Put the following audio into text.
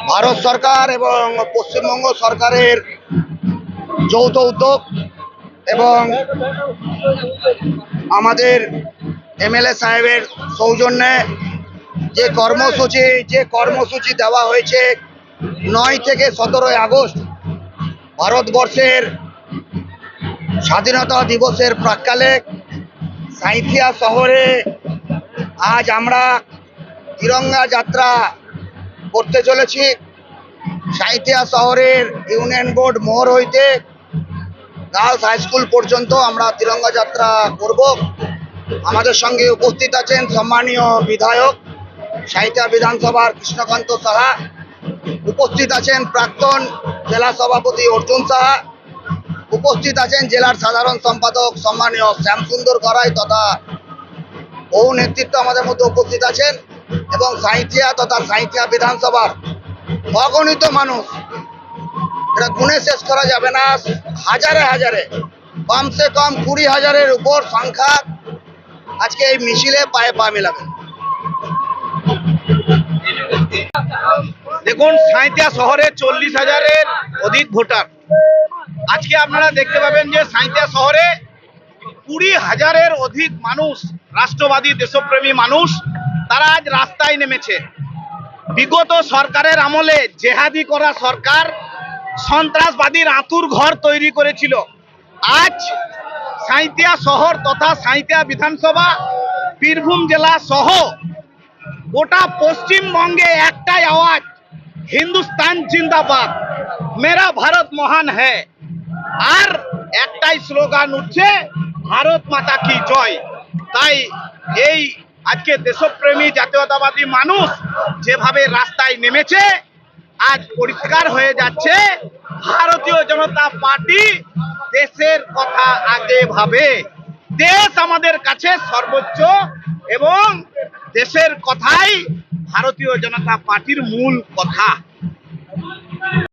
ভারত সরকার এবং পশ্চিমবঙ্গ সরকারের যৌথ উদ্যোগ এবং আমাদের এমএলএ সাহেবের সৌজন্যে যে কর্মসূচি দেওয়া হয়েছে 9 থেকে 17 আগস্ট ভারতবর্ষের স্বাধীনতা দিবসের প্রাক্কালে সাঁইথিয়া শহরে আজ আমরা তিরঙ্গা যাত্রা করতে চলেছি। সাঁইথিয়া শহরের ইউনিয়ন বোর্ড মোড় হইতে গার্লস হাই স্কুল পর্যন্ত আমরা তিরঙ্গা যাত্রা করব। আমাদের সঙ্গে উপস্থিত আছেন সম্মানীয় বিধায়ক সাঁইথিয়া বিধানসভার কৃষ্ণকান্ত সাহা, উপস্থিত আছেন প্রাক্তন জেলা সভাপতি অর্জুন সাহা, উপস্থিত আছেন জেলার সাধারণ সম্পাদক সম্মানীয় শ্যামসুন্দর গড়াই তথা বহু নেতৃত্ব আমাদের মধ্যে উপস্থিত আছেন এবং সাঁইথিয়া তথা সাঁইথিয়া বিধানসভার অগণিত মানুষ, এটা গুণে শেষ করা যাবে না, হাজারে হাজারে, কমসে কম 20,000-এর উপর সংখ্যা আজকে এই মিছিলে পায়ে পা মেলাবে। দেখুন, সাঁইথিয়া শহরে 40,000-এর অধিক ভোটার। আজকে আপনারা দেখতে পাবেন যে সাঁইথিয়া শহরে 20,000-এর অধিক মানুষ, রাষ্ট্রবাদী দেশপ্রেমী মানুষ, তারা আজ রাস্তায় নেমেছে। বিগত সরকারের আমলে জেহাদি করা সরকার সন্ত্রাসবাদীর আঁতুর ঘর তৈরি করেছিল। আজ সাঁইথিয়া শহর তথা সাঁইথিয়া বিধানসভা, বীরভূম জেলা সহ গোটা পশ্চিমবঙ্গে একটাই আওয়াজ, হিন্দুস্তান জিন্দাবাদ, মেরা ভারত মহান হ্যায়। আর একটাই স্লোগান উঠছে, ভারত মাতা কি জয়। তাই এই আজকে দেশপ্রেমী জাতীয়তাবাদী মানুষ যেভাবে রাস্তায় নেমেছে, আজ পরিষ্কার হয়ে যাচ্ছে ভারতীয় জনতা পার্টি দেশের কথা আগে ভাবে। দেশ আমাদের কাছে সর্বোচ্চ এবং দেশের কথাই ভারতীয় জনতা পার্টির মূল কথা।